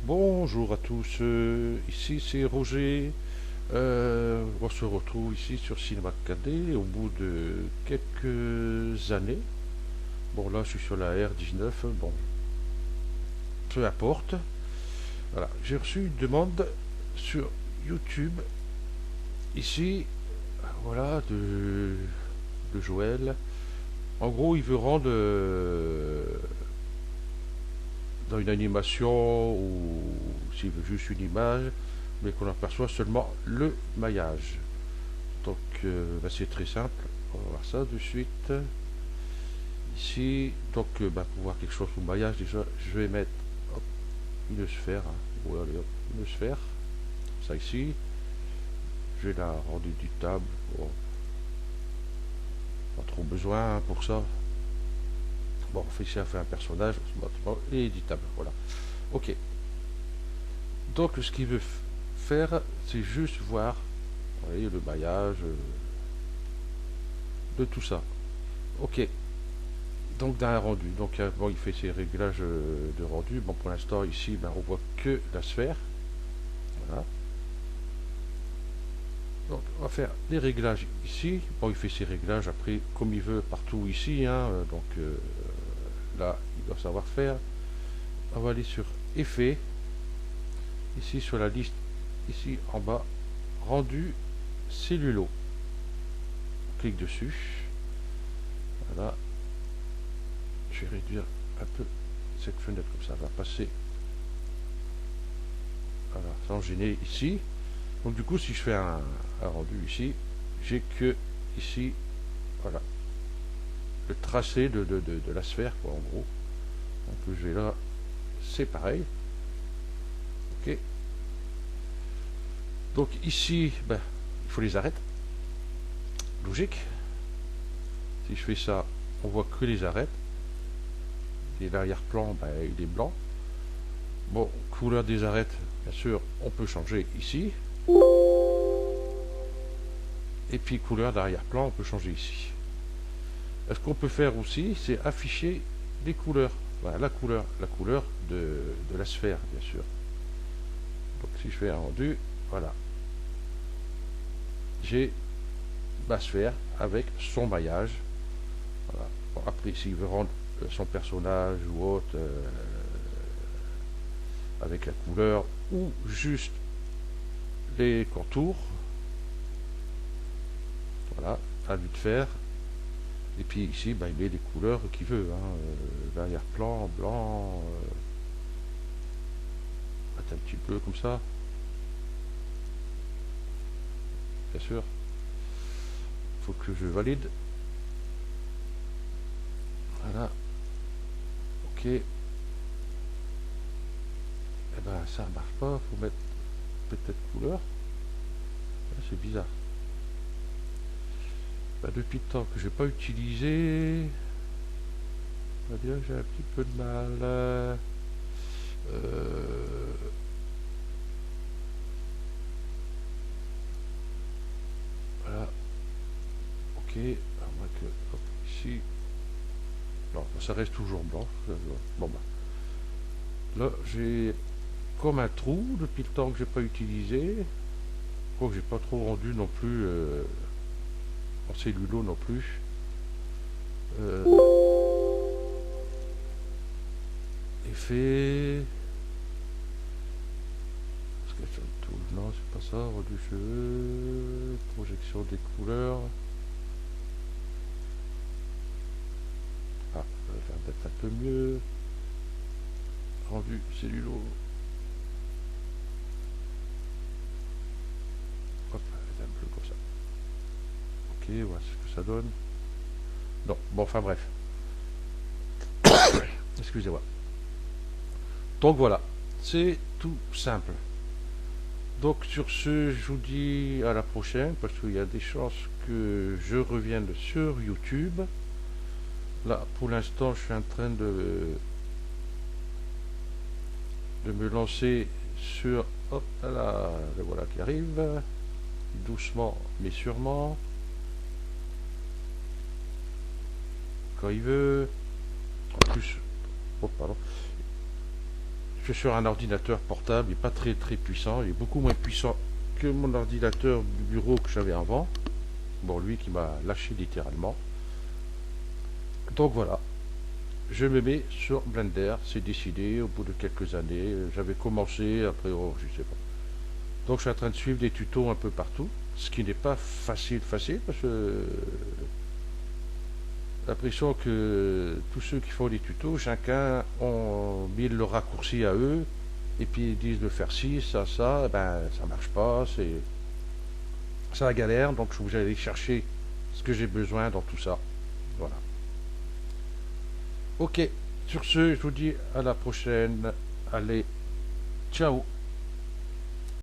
Bonjour à tous, ici c'est Roger. On se retrouve ici sur Cinéma 4D au bout de quelques années. Bon, là je suis sur la R19, bon, peu importe. Voilà, j'ai reçu une demande sur YouTube ici, voilà, de Joël. En gros, il veut rendre dans une animation ou s'il veut juste une image, mais qu'on aperçoit seulement le maillage. Donc bah, c'est très simple, on va voir ça de suite. Ici, donc bah, pour voir quelque chose sous maillage, déjà je vais mettre hop, une sphère, hein. Ouais, allez, hop, une sphère, ça ici, je vais la rendre éditable, bon, pas trop besoin hein, pour ça. Bon, on fait ici, on fait un personnage, et éditable, voilà. Ok, donc ce qu'il veut faire, c'est juste voir, vous voyez, le maillage de tout ça. Ok, donc d'un rendu. Donc bon, il fait ses réglages de rendu. Bon, pour l'instant ici, ben, on voit que la sphère. Voilà. Donc on va faire les réglages ici. Bon, il fait ses réglages après comme il veut partout ici. Hein, donc là, il doit savoir faire. On va aller sur Effet. Ici sur la liste, ici en bas, rendu cellulo. On clique dessus. Voilà. Je vais réduire un peu cette fenêtre comme ça. Va passer. Voilà, sans gêner ici. Donc du coup, si je fais un rendu ici, j'ai que ici, voilà, le tracé de la sphère, quoi, en gros. Donc je vais là, c'est pareil. Ok. Donc ici, ben, il faut les arêtes. Logique. Si je fais ça, on voit que les arêtes. Et l'arrière-plan, ben, il est blanc. Bon, couleur des arêtes, bien sûr, on peut changer ici. Et puis couleur d'arrière-plan, on peut changer ici. Ce qu'on peut faire aussi, c'est afficher les couleurs. Voilà, la couleur de la sphère, bien sûr. Donc si je fais un rendu, voilà, j'ai ma sphère avec son maillage. Voilà. Bon, après, s'il veut rendre son personnage ou autre avec la couleur ou juste les contours, voilà, à lui de faire. Et puis ici, ben, il met les couleurs qu'il veut. Hein, l'arrière-plan, blanc, un petit peu comme ça, bien sûr. Il faut que je valide. Voilà, ok. Eh ben ça marche pas, faut mettre peut-être couleur. Ah, c'est bizarre. Ben, depuis le temps que j'ai pas utilisé, on va dire que j'ai un petit peu de mal. Voilà, ok. À moins que, hop, ici, non, ça reste toujours blanc. Bon ben, là j'ai comme un trou depuis le temps que j'ai pas utilisé. Quoique j'ai pas trop rendu non plus en cellulo non plus. Effet. Sketch tool, non, c'est pas ça. Rendu cheveux. Projection des couleurs. Ah, ça va faire peut-être un peu mieux. Rendu cellulo. Hop, c'est un peu comme ça. Ok, voilà ce que ça donne. Non, bon, enfin bref. Excusez-moi. Donc voilà, c'est tout simple. Donc sur ce, je vous dis à la prochaine parce qu'il y a des chances que je revienne sur YouTube. Là, pour l'instant, je suis en train de me lancer sur... Hop là, le voilà qui arrive. Doucement mais sûrement. Quand il veut. En plus... Oh, pardon. suis sur un ordinateur portable, il n'est pas très très puissant, il est beaucoup moins puissant que mon ordinateur du bureau que j'avais avant. Bon, lui qui m'a lâché littéralement. Donc voilà, je me mets sur Blender, c'est décidé, au bout de quelques années, j'avais commencé, après, oh, je sais pas. Donc je suis en train de suivre des tutos un peu partout, ce qui n'est pas facile, parce que j'ai l'impression que tous ceux qui font les tutos, chacun ont mis le raccourci à eux, et puis ils disent de faire ci, ça, ben ça marche pas, c'est la galère, donc je vais aller chercher ce que j'ai besoin dans tout ça. Voilà. Ok, sur ce, je vous dis à la prochaine. Allez, ciao.